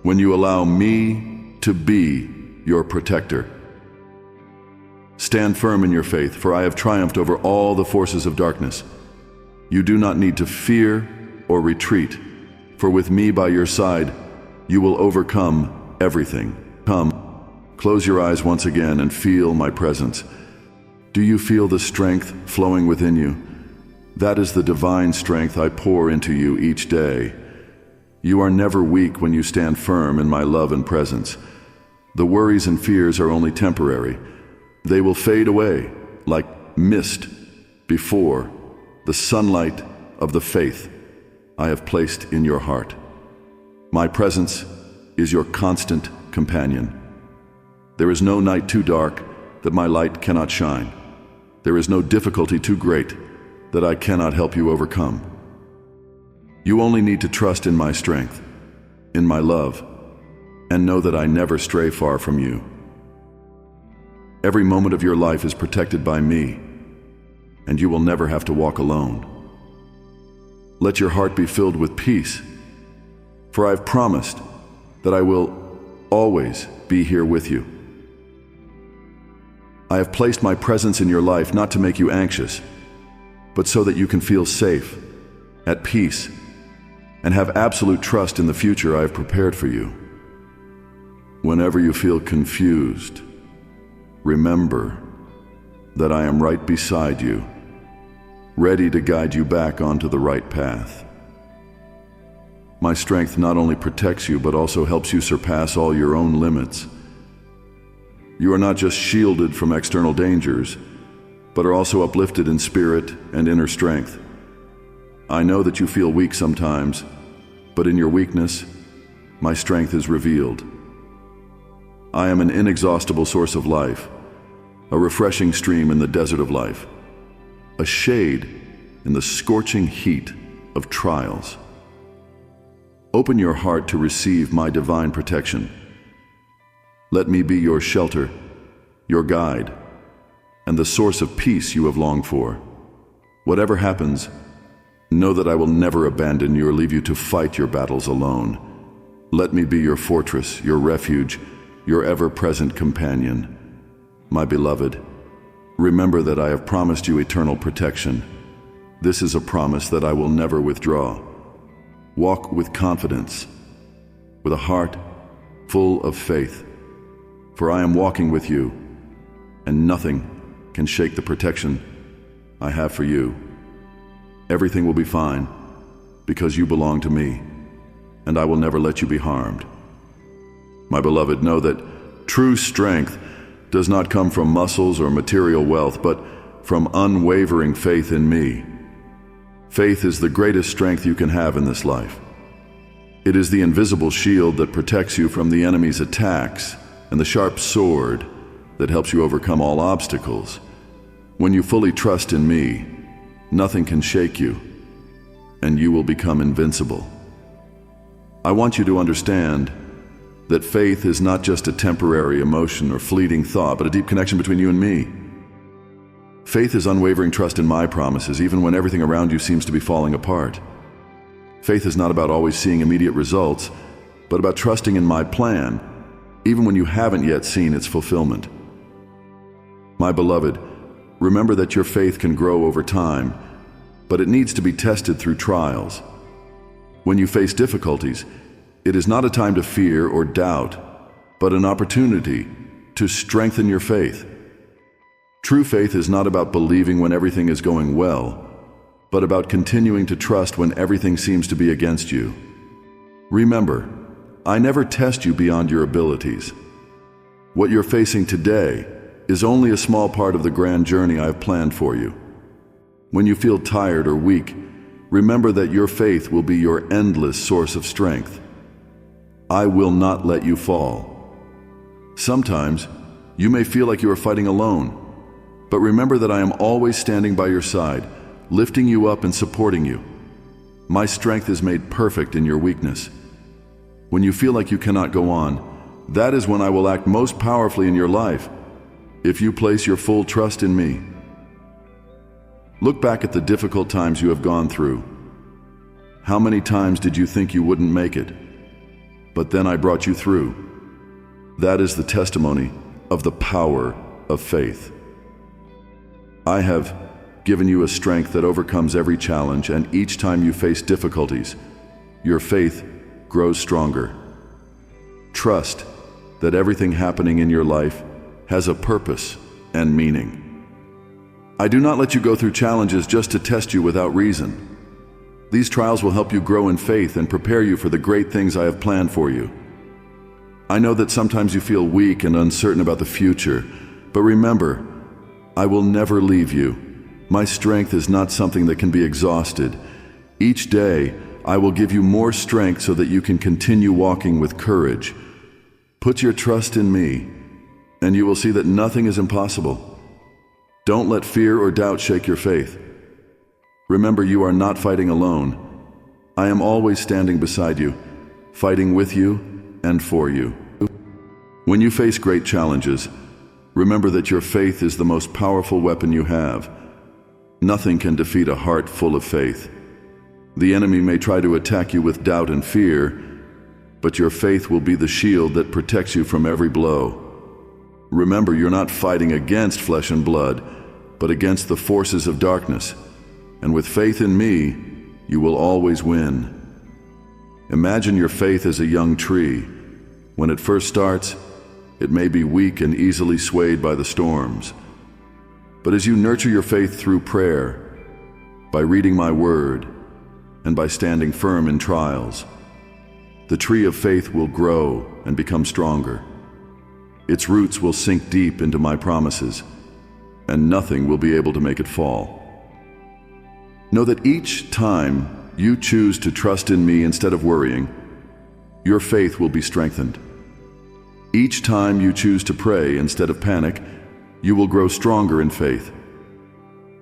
when you allow me to be your protector. Stand firm in your faith, for I have triumphed over all the forces of darkness. You do not need to fear or retreat, for with me by your side, you will overcome everything. Come, close your eyes once again and feel my presence. Do you feel the strength flowing within you? That is the divine strength I pour into you each day. You are never weak when you stand firm in my love and presence. The worries and fears are only temporary. They will fade away like mist before the sunlight of the faith I have placed in your heart. My presence is your constant companion. There is no night too dark that my light cannot shine. There is no difficulty too great that I cannot help you overcome. You only need to trust in my strength, in my love, and know that I never stray far from you. Every moment of your life is protected by me, and you will never have to walk alone. Let your heart be filled with peace, for I have promised that I will always be here with you. I have placed my presence in your life not to make you anxious, but so that you can feel safe, at peace, and have absolute trust in the future I have prepared for you. Whenever you feel confused, remember that I am right beside you, ready to guide you back onto the right path. My strength not only protects you, but also helps you surpass all your own limits. You are not just shielded from external dangers, but are also uplifted in spirit and inner strength. I know that you feel weak sometimes, but in your weakness, my strength is revealed. I am an inexhaustible source of life, a refreshing stream in the desert of life, a shade in the scorching heat of trials. Open your heart to receive my divine protection. Let me be your shelter, your guide, and the source of peace you have longed for. Whatever happens, know that I will never abandon you or leave you to fight your battles alone. Let me be your fortress, your refuge, your ever-present companion. My beloved, remember that I have promised you eternal protection. This is a promise that I will never withdraw. Walk with confidence, with a heart full of faith, for I am walking with you, and nothing can shake the protection I have for you. Everything will be fine, because you belong to me, and I will never let you be harmed. My beloved, know that true strength does not come from muscles or material wealth, but from unwavering faith in me. Faith is the greatest strength you can have in this life. It is the invisible shield that protects you from the enemy's attacks and the sharp sword that helps you overcome all obstacles. When you fully trust in me, nothing can shake you, and you will become invincible. I want you to understand that faith is not just a temporary emotion or fleeting thought, but a deep connection between you and me. Faith is unwavering trust in my promises, even when everything around you seems to be falling apart. Faith is not about always seeing immediate results, but about trusting in my plan, even when you haven't yet seen its fulfillment. My beloved, remember that your faith can grow over time, but it needs to be tested through trials. When you face difficulties, it is not a time to fear or doubt, but an opportunity to strengthen your faith. True faith is not about believing when everything is going well, but about continuing to trust when everything seems to be against you. Remember, I never test you beyond your abilities. What you're facing today is only a small part of the grand journey I've planned for you. When you feel tired or weak, remember that your faith will be your endless source of strength. I will not let you fall. Sometimes, you may feel like you are fighting alone, but remember that I am always standing by your side, lifting you up and supporting you. My strength is made perfect in your weakness. When you feel like you cannot go on, that is when I will act most powerfully in your life, if you place your full trust in me. Look back at the difficult times you have gone through. How many times did you think you wouldn't make it? But then I brought you through. That is the testimony of the power of faith. I have given you a strength that overcomes every challenge, and each time you face difficulties, your faith grows stronger. Trust that everything happening in your life has a purpose and meaning. I do not let you go through challenges just to test you without reason. These trials will help you grow in faith and prepare you for the great things I have planned for you. I know that sometimes you feel weak and uncertain about the future, but remember, I will never leave you. My strength is not something that can be exhausted. Each day, I will give you more strength so that you can continue walking with courage. Put your trust in me, and you will see that nothing is impossible. Don't let fear or doubt shake your faith. Remember, you are not fighting alone. I am always standing beside you, fighting with you and for you. When you face great challenges, remember that your faith is the most powerful weapon you have. Nothing can defeat a heart full of faith. The enemy may try to attack you with doubt and fear, but your faith will be the shield that protects you from every blow. Remember, you're not fighting against flesh and blood, but against the forces of darkness. And with faith in me, you will always win. Imagine your faith as a young tree. When it first starts, it may be weak and easily swayed by the storms. But as you nurture your faith through prayer, by reading my word, and by standing firm in trials, the tree of faith will grow and become stronger. Its roots will sink deep into my promises, and nothing will be able to make it fall. Know that each time you choose to trust in me instead of worrying, your faith will be strengthened. Each time you choose to pray instead of panic, you will grow stronger in faith.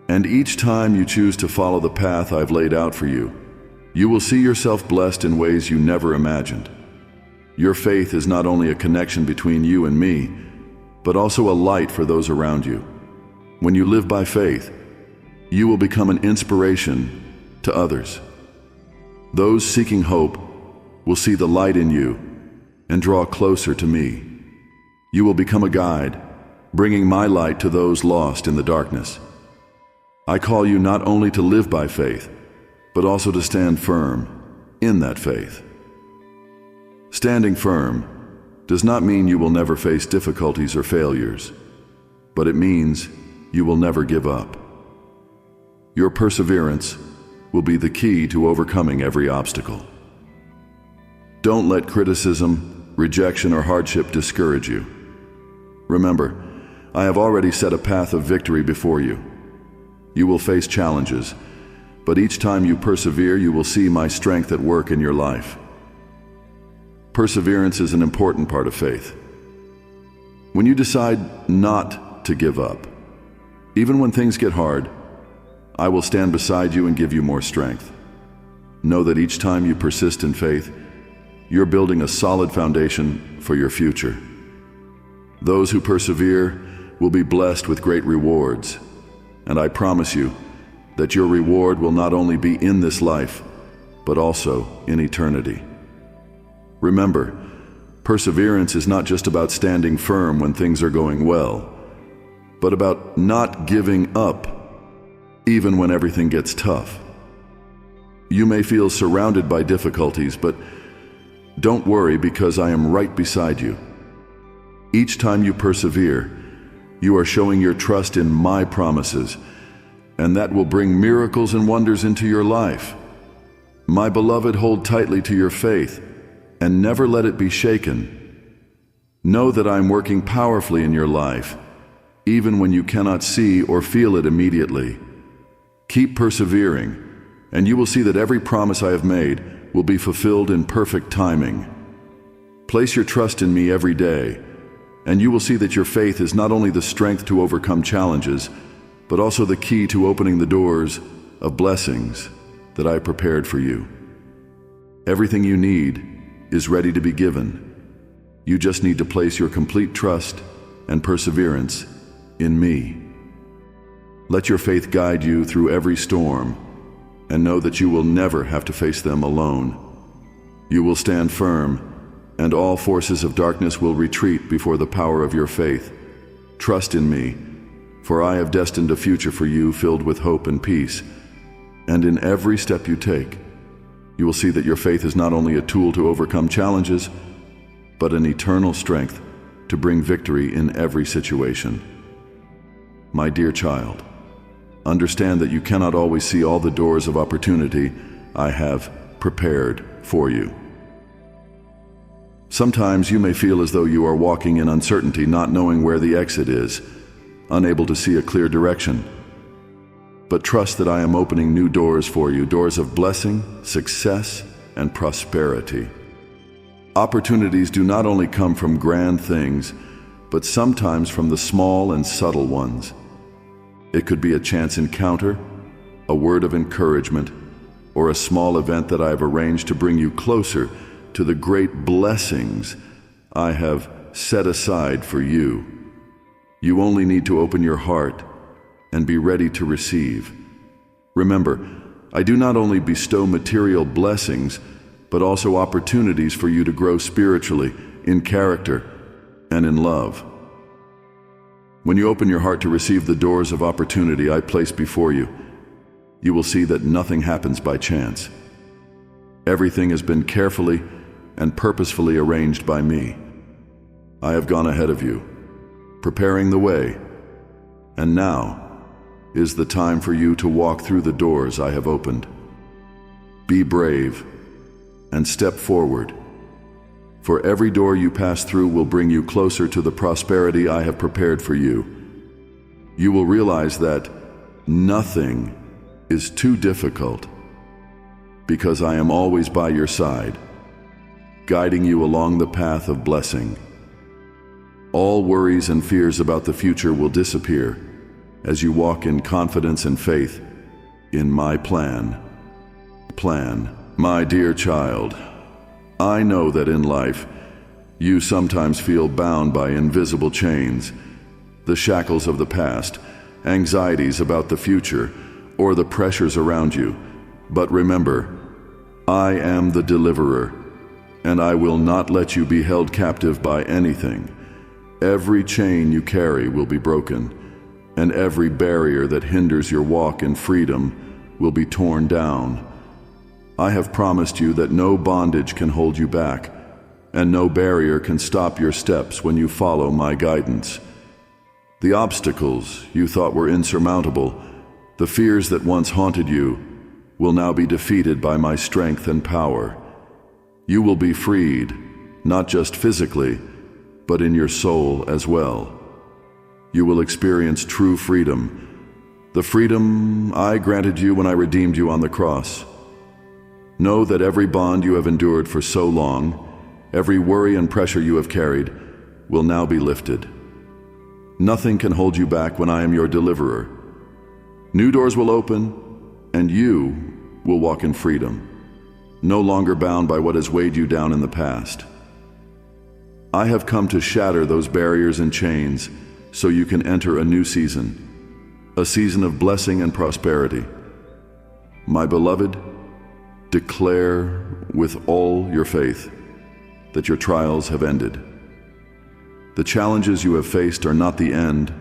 And each time you choose to follow the path I've laid out for you, you will see yourself blessed in ways you never imagined. Your faith is not only a connection between you and me, but also a light for those around you. When you live by faith, you will become an inspiration to others. Those seeking hope will see the light in you and draw closer to me. You will become a guide, bringing my light to those lost in the darkness. I call you not only to live by faith, but also to stand firm in that faith. Standing firm does not mean you will never face difficulties or failures, but it means you will never give up. Your perseverance will be the key to overcoming every obstacle. Don't let criticism, rejection, or hardship discourage you. Remember, I have already set a path of victory before you. You will face challenges, but each time you persevere, you will see my strength at work in your life. Perseverance is an important part of faith. When you decide not to give up, even when things get hard, I will stand beside you and give you more strength. Know that each time you persist in faith, you're building a solid foundation for your future. Those who persevere will be blessed with great rewards, and I promise you that your reward will not only be in this life, but also in eternity. Remember, perseverance is not just about standing firm when things are going well, but about not giving up even when everything gets tough. You may feel surrounded by difficulties, but don't worry, because I am right beside you. Each time you persevere, you are showing your trust in my promises, and that will bring miracles and wonders into your life. My beloved, hold tightly to your faith and never let it be shaken. Know that I am working powerfully in your life, even when you cannot see or feel it immediately. Keep persevering, and you will see that every promise I have made will be fulfilled in perfect timing. Place your trust in me every day, and you will see that your faith is not only the strength to overcome challenges, but also the key to opening the doors of blessings that I prepared for you. Everything you need is ready to be given. You just need to place your complete trust and perseverance in me. Let your faith guide you through every storm, and know that you will never have to face them alone. You will stand firm, and all forces of darkness will retreat before the power of your faith. Trust in me, for I have destined a future for you filled with hope and peace. And in every step you take, you will see that your faith is not only a tool to overcome challenges, but an eternal strength to bring victory in every situation. My dear child, understand that you cannot always see all the doors of opportunity I have prepared for you. Sometimes you may feel as though you are walking in uncertainty, not knowing where the exit is, unable to see a clear direction. But trust that I am opening new doors for you, doors of blessing, success, and prosperity. Opportunities do not only come from grand things, but sometimes from the small and subtle ones. It could be a chance encounter, a word of encouragement, or a small event that I have arranged to bring you closer to the great blessings I have set aside for you. You only need to open your heart and be ready to receive. Remember, I do not only bestow material blessings, but also opportunities for you to grow spiritually, in character, and in love. When you open your heart to receive the doors of opportunity I place before you, you will see that nothing happens by chance. Everything has been carefully and purposefully arranged by me. I have gone ahead of you, preparing the way, and now is the time for you to walk through the doors I have opened. Be brave and step forward, for every door you pass through will bring you closer to the prosperity I have prepared for you. You will realize that nothing is too difficult, because I am always by your side, guiding you along the path of blessing. All worries and fears about the future will disappear as you walk in confidence and faith in my plan. My dear child, I know that in life, you sometimes feel bound by invisible chains, the shackles of the past, anxieties about the future, or the pressures around you. But remember, I am the deliverer, and I will not let you be held captive by anything. Every chain you carry will be broken, and every barrier that hinders your walk in freedom will be torn down. I have promised you that no bondage can hold you back, and no barrier can stop your steps when you follow my guidance. The obstacles you thought were insurmountable, the fears that once haunted you, will now be defeated by my strength and power. You will be freed, not just physically, but in your soul as well. You will experience true freedom, the freedom I granted you when I redeemed you on the cross. Know that every bond you have endured for so long, every worry and pressure you have carried, will now be lifted. Nothing can hold you back when I am your deliverer. New doors will open, and you will walk in freedom, no longer bound by what has weighed you down in the past. I have come to shatter those barriers and chains so you can enter a new season, a season of blessing and prosperity. My beloved, declare with all your faith that your trials have ended. The challenges you have faced are not the end,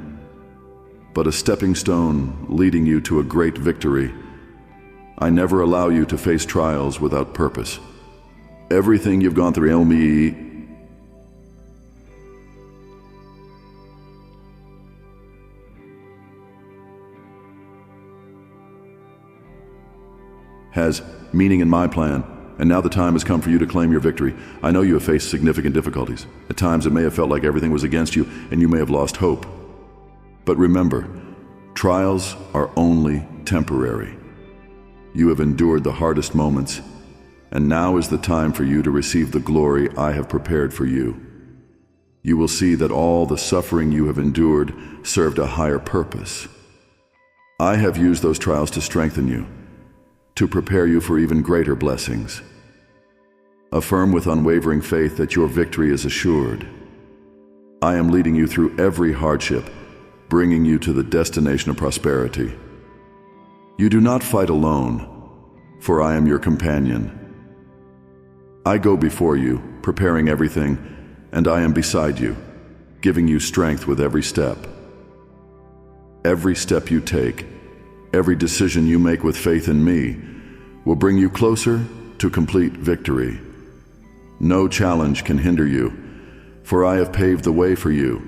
but a stepping stone leading you to a great victory. I never allow you to face trials without purpose. Everything you've gone through, has meaning in my plan, and now the time has come for you to claim your victory. I know you have faced significant difficulties. At times it may have felt like everything was against you, and you may have lost hope. But remember, trials are only temporary. You have endured the hardest moments, and now is the time for you to receive the glory I have prepared for you. You will see that all the suffering you have endured served a higher purpose. I have used those trials to strengthen you, to prepare you for even greater blessings. Affirm with unwavering faith that your victory is assured. I am leading you through every hardship, bringing you to the destination of prosperity. You do not fight alone, for I am your companion. I go before you, preparing everything, and I am beside you, giving you strength with every step. Every step you take, every decision you make with faith in me, will bring you closer to complete victory. No challenge can hinder you, for I have paved the way for you.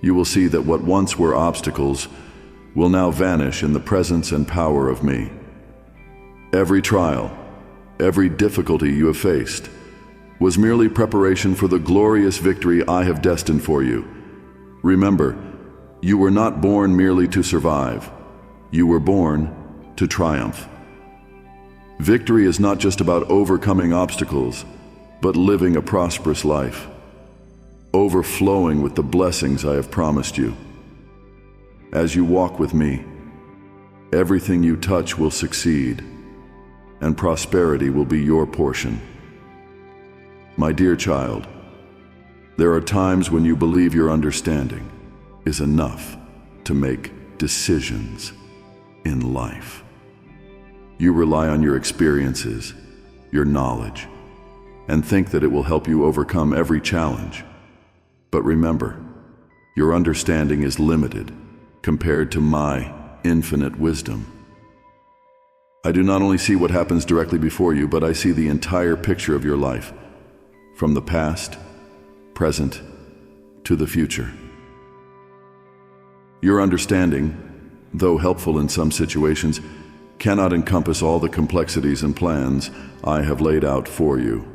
You will see that what once were obstacles will now vanish in the presence and power of me. Every trial, every difficulty you have faced, was merely preparation for the glorious victory I have destined for you. Remember, you were not born merely to survive. You were born to triumph. Victory is not just about overcoming obstacles, but living a prosperous life, overflowing with the blessings I have promised you. As you walk with me, everything you touch will succeed, and prosperity will be your portion. My dear child, there are times when you believe your understanding is enough to make decisions in life. You rely on your experiences, your knowledge, and think that it will help you overcome every challenge. But remember, your understanding is limited compared to my infinite wisdom. I do not only see what happens directly before you, but I see the entire picture of your life, from the past, present, to the future. Your understanding, though helpful in some situations, cannot encompass all the complexities and plans I have laid out for you.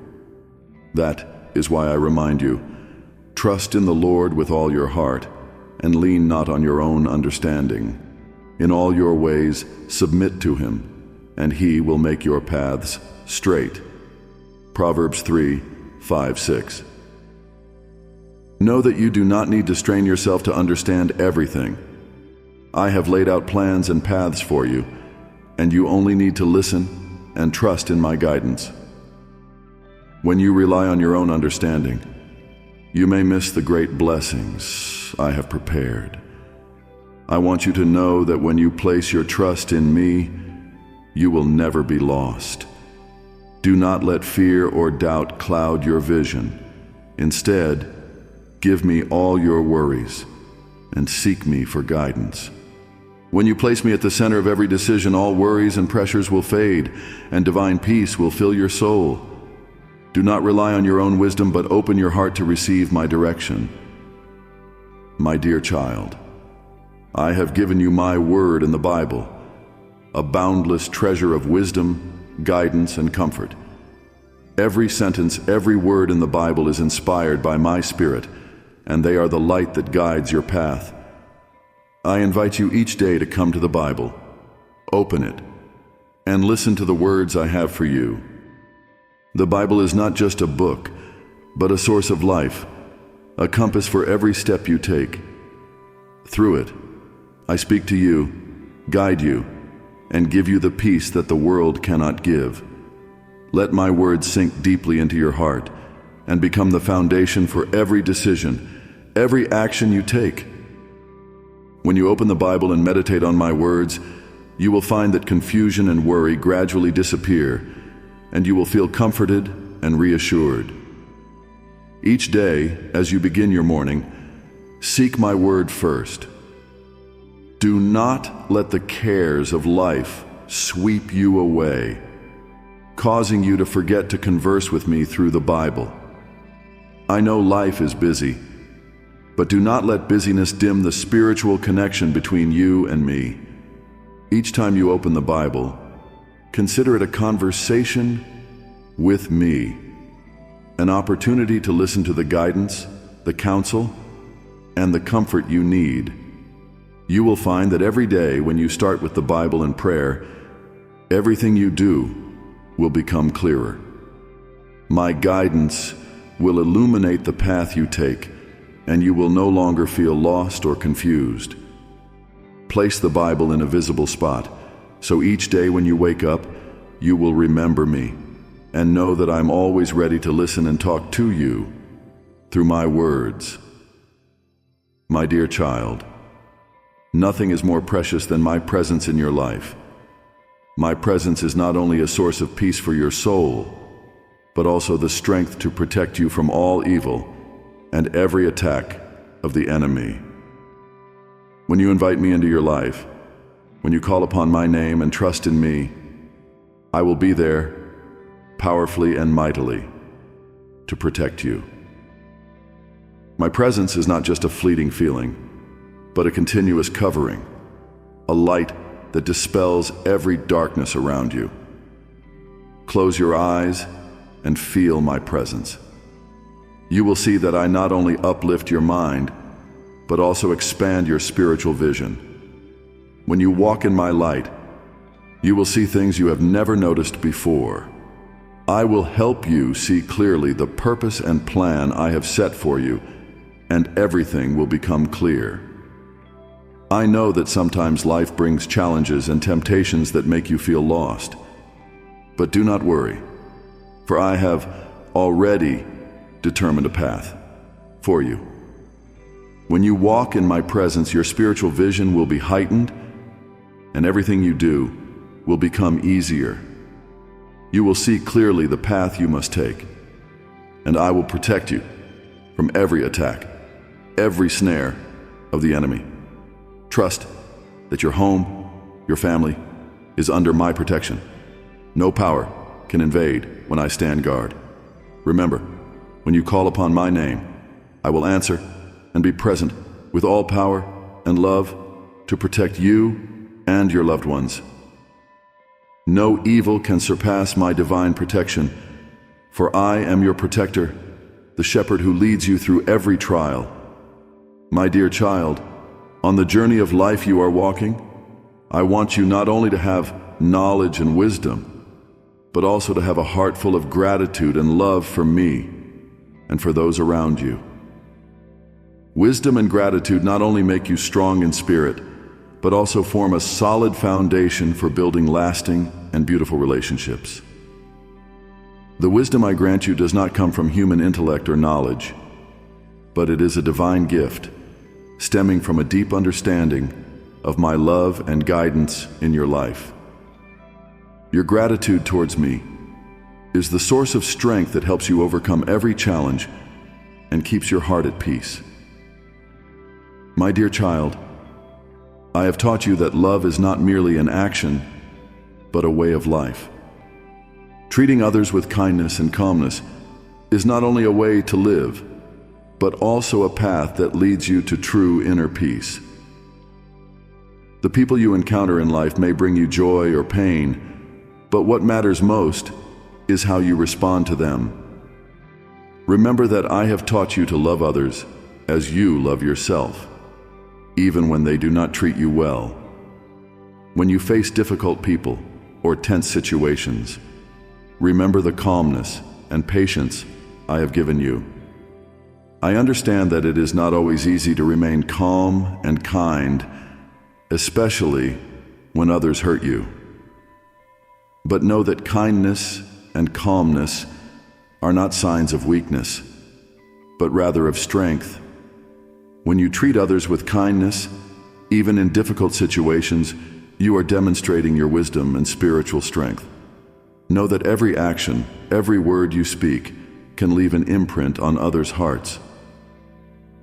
That is why I remind you, trust in the Lord with all your heart, and lean not on your own understanding. In all your ways submit to Him, and He will make your paths straight. Proverbs 3:5-6. Know that you do not need to strain yourself to understand everything. I have laid out plans and paths for you, and you only need to listen and trust in my guidance. When you rely on your own understanding, you may miss the great blessings I have prepared. I want you to know that when you place your trust in me, you will never be lost. Do not let fear or doubt cloud your vision. Instead, give me all your worries and seek me for guidance. When you place me at the center of every decision, all worries and pressures will fade, and divine peace will fill your soul. Do not rely on your own wisdom, but open your heart to receive my direction. My dear child, I have given you my word in the Bible, a boundless treasure of wisdom, guidance, and comfort. Every sentence, every word in the Bible is inspired by my Spirit, and they are the light that guides your path. I invite you each day to come to the Bible, open it, and listen to the words I have for you. The Bible is not just a book, but a source of life, a compass for every step you take. Through it, I speak to you, guide you, and give you the peace that the world cannot give. Let my words sink deeply into your heart and become the foundation for every decision, every action you take. When you open the Bible and meditate on my words, you will find that confusion and worry gradually disappear, and you will feel comforted and reassured. Each day, as you begin your morning, seek my word first. Do not let the cares of life sweep you away, causing you to forget to converse with me through the Bible. I know life is busy, but do not let busyness dim the spiritual connection between you and me. Each time you open the Bible, consider it a conversation with me, an opportunity to listen to the guidance, the counsel, and the comfort you need. You will find that every day when you start with the Bible and prayer, everything you do will become clearer. My guidance will illuminate the path you take, and you will no longer feel lost or confused. Place the Bible in a visible spot, so each day when you wake up, you will remember me and know that I'm always ready to listen and talk to you through my words. My dear child, nothing is more precious than my presence in your life. My presence is not only a source of peace for your soul, but also the strength to protect you from all evil and every attack of the enemy. When you invite me into your life, when you call upon my name and trust in me, I will be there powerfully and mightily to protect you. My presence is not just a fleeting feeling, but a continuous covering, a light that dispels every darkness around you. Close your eyes and feel my presence. You will see that I not only uplift your mind, but also expand your spiritual vision. When you walk in my light, you will see things you have never noticed before. I will help you see clearly the purpose and plan I have set for you, and everything will become clear. I know that sometimes life brings challenges and temptations that make you feel lost. But do not worry, for I have already determined a path for you. When you walk in my presence, your spiritual vision will be heightened, and everything you do will become easier. You will see clearly the path you must take, and I will protect you from every attack, every snare of the enemy. Trust that your home, your family, is under my protection. No power can invade when I stand guard. Remember, when you call upon my name, I will answer and be present with all power and love to protect you and your loved ones. No evil can surpass my divine protection, for I am your protector, the shepherd who leads you through every trial. My dear child, on the journey of life you are walking, I want you not only to have knowledge and wisdom, but also to have a heart full of gratitude and love for me and for those around you. Wisdom and gratitude not only make you strong in spirit, but also form a solid foundation for building lasting and beautiful relationships. The wisdom I grant you does not come from human intellect or knowledge, but it is a divine gift, stemming from a deep understanding of my love and guidance in your life. Your gratitude towards me is the source of strength that helps you overcome every challenge and keeps your heart at peace. My dear child, I have taught you that love is not merely an action, but a way of life. Treating others with kindness and calmness is not only a way to live, but also a path that leads you to true inner peace. The people you encounter in life may bring you joy or pain, but what matters most is how you respond to them. Remember that I have taught you to love others as you love yourself, even when they do not treat you well. When you face difficult people or tense situations, remember the calmness and patience I have given you. I understand that it is not always easy to remain calm and kind, especially when others hurt you. But know that kindness and calmness are not signs of weakness, but rather of strength. When you treat others with kindness, Even in difficult situations, you are demonstrating your wisdom and spiritual strength. Know that every action, every word you speak, can leave an imprint on others' hearts.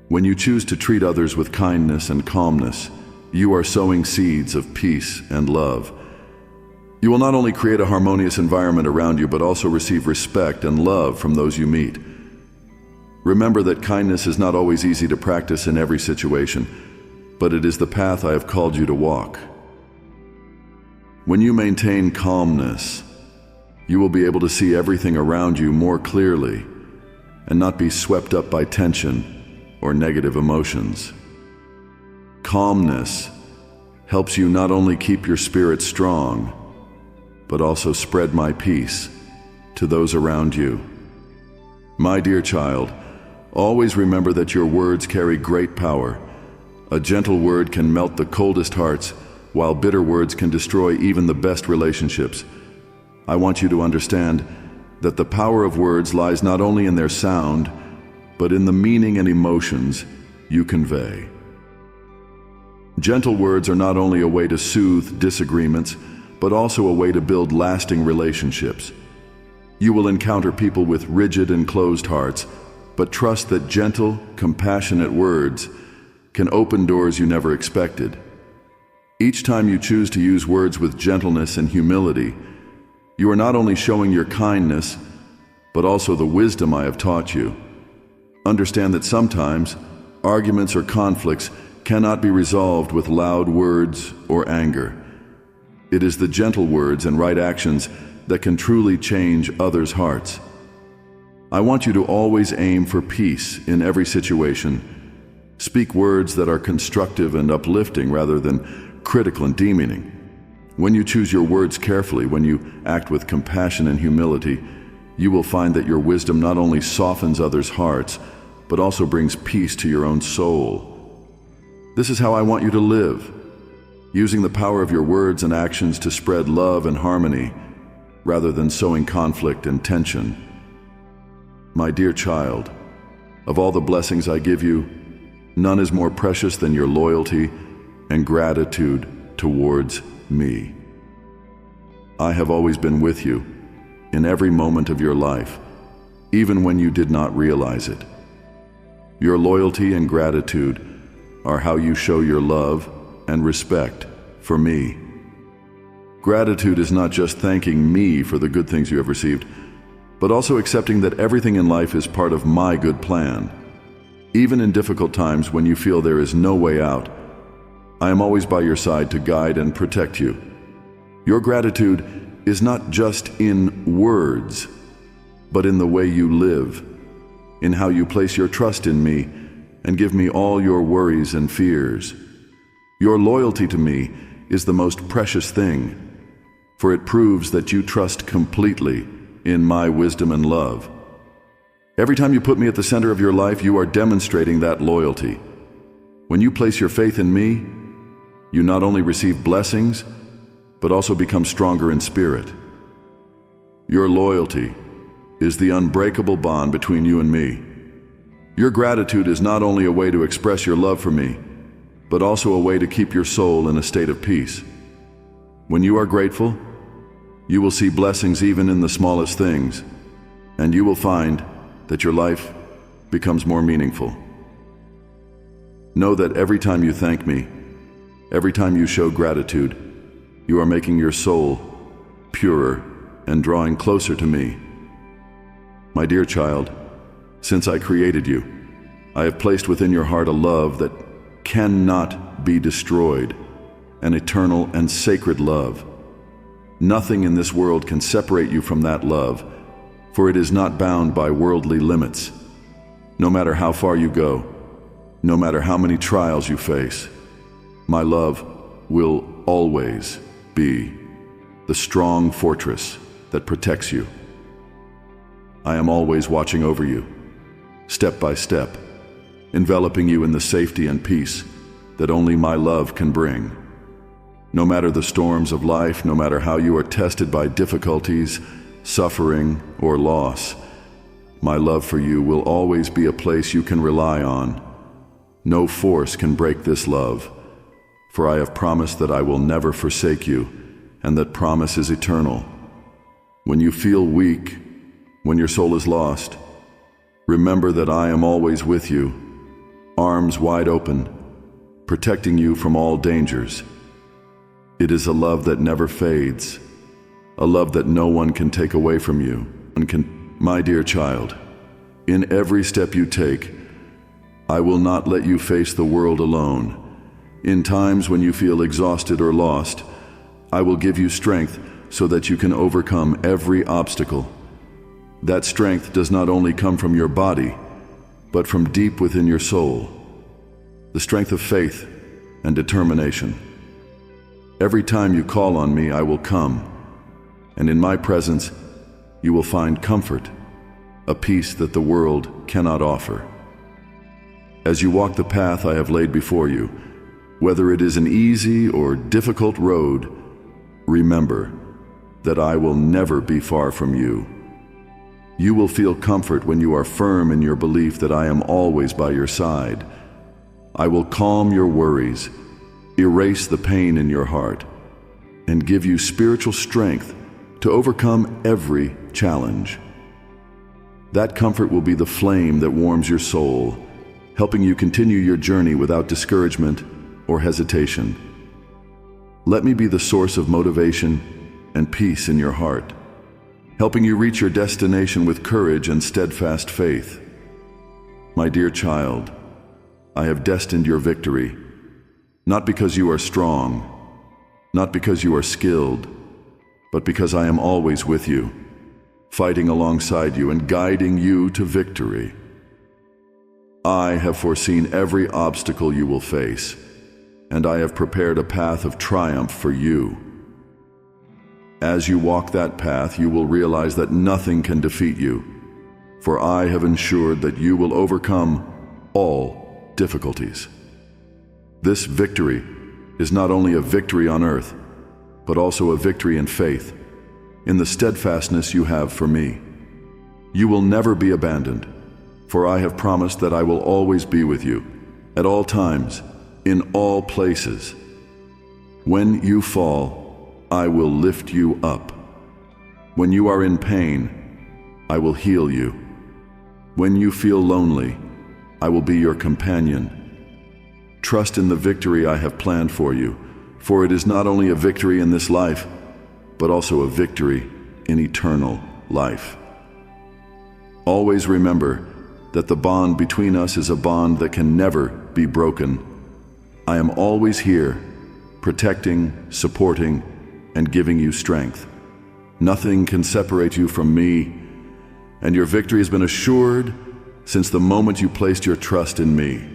When you choose to treat others with kindness and calmness, you are sowing seeds of peace and love. You will not only create a harmonious environment around you, but also receive respect and love from those you meet. Remember that kindness is not always easy to practice in every situation, but it is the path I have called you to walk. When you maintain calmness, you will be able to see everything around you more clearly and not be swept up by tension or negative emotions. Calmness helps you not only keep your spirit strong, but also spread my peace to those around you. My dear child, always remember that your words carry great power. A gentle word can melt the coldest hearts, while bitter words can destroy even the best relationships. I want you to understand that the power of words lies not only in their sound, but in the meaning and emotions you convey. Gentle words are not only a way to soothe disagreements, but also a way to build lasting relationships. You will encounter people with rigid and closed hearts, but trust that gentle, compassionate words can open doors you never expected. Each time you choose to use words with gentleness and humility, you are not only showing your kindness, but also the wisdom I have taught you. Understand that sometimes arguments or conflicts cannot be resolved with loud words or anger. It is the gentle words and right actions that can truly change others' hearts. I want you to always aim for peace in every situation. Speak words that are constructive and uplifting rather than critical and demeaning. When you choose your words carefully, when you act with compassion and humility, you will find that your wisdom not only softens others' hearts, but also brings peace to your own soul. This is how I want you to live, using the power of your words and actions to spread love and harmony, rather than sowing conflict and tension. My dear child, of all the blessings I give you, none is more precious than your loyalty and gratitude towards me. I have always been with you in every moment of your life, even when you did not realize it. Your loyalty and gratitude are how you show your love and respect for me. Gratitude is not just thanking me for the good things you have received, but also accepting that everything in life is part of my good plan. Even in difficult times when you feel there is no way out, I am always by your side to guide and protect you. Your gratitude is not just in words, but in the way you live, in how you place your trust in me and give me all your worries and fears. Your loyalty to me is the most precious thing, for it proves that you trust completely in my wisdom and love. Every time you put me at the center of your life, you are demonstrating that loyalty. When you place your faith in me, you not only receive blessings, but also become stronger in spirit. Your loyalty is the unbreakable bond between you and me. Your gratitude is not only a way to express your love for me, but also a way to keep your soul in a state of peace. When you are grateful, you will see blessings even in the smallest things, and you will find that your life becomes more meaningful. Know that every time you thank me, every time you show gratitude, you are making your soul purer and drawing closer to me. My dear child, since I created you, I have placed within your heart a love that cannot be destroyed, an eternal and sacred love. Nothing in this world can separate you from that love, for it is not bound by worldly limits. No matter how far you go, no matter how many trials you face, my love will always be the strong fortress that protects you. I am always watching over you, step by step, enveloping you in the safety and peace that only my love can bring. No matter the storms of life, no matter how you are tested by difficulties, suffering, or loss, my love for you will always be a place you can rely on. No force can break this love, for I have promised that I will never forsake you, and that promise is eternal. When you feel weak, when your soul is lost, remember that I am always with you, arms wide open, protecting you from all dangers. It is a love that never fades, a love that no one can take away from you. My dear child, in every step you take, I will not let you face the world alone. In times when you feel exhausted or lost, I will give you strength so that you can overcome every obstacle. That strength does not only come from your body, but from deep within your soul. The strength of faith and determination. Every time you call on me, I will come, and in my presence, you will find comfort, a peace that the world cannot offer. As you walk the path I have laid before you, whether it is an easy or difficult road, remember that I will never be far from you. You will feel comfort when you are firm in your belief that I am always by your side. I will calm your worries, erase the pain in your heart, and give you spiritual strength to overcome every challenge. That comfort will be the flame that warms your soul, helping you continue your journey without discouragement or hesitation. Let me be the source of motivation and peace in your heart, helping you reach your destination with courage and steadfast faith. My dear child, I have destined your victory, not because you are strong, not because you are skilled, but because I am always with you, fighting alongside you and guiding you to victory. I have foreseen every obstacle you will face, and I have prepared a path of triumph for you. As you walk that path, you will realize that nothing can defeat you, for I have ensured that you will overcome all difficulties. This victory is not only a victory on earth, but also a victory in faith, in the steadfastness you have for me. You will never be abandoned, for I have promised that I will always be with you, at all times, in all places. When you fall, I will lift you up. When you are in pain, I will heal you. When you feel lonely, I will be your companion. Trust in the victory I have planned for you, for it is not only a victory in this life, but also a victory in eternal life. Always remember that the bond between us is a bond that can never be broken. I am always here, protecting, supporting, and giving you strength. Nothing can separate you from me, and your victory has been assured since the moment you placed your trust in me.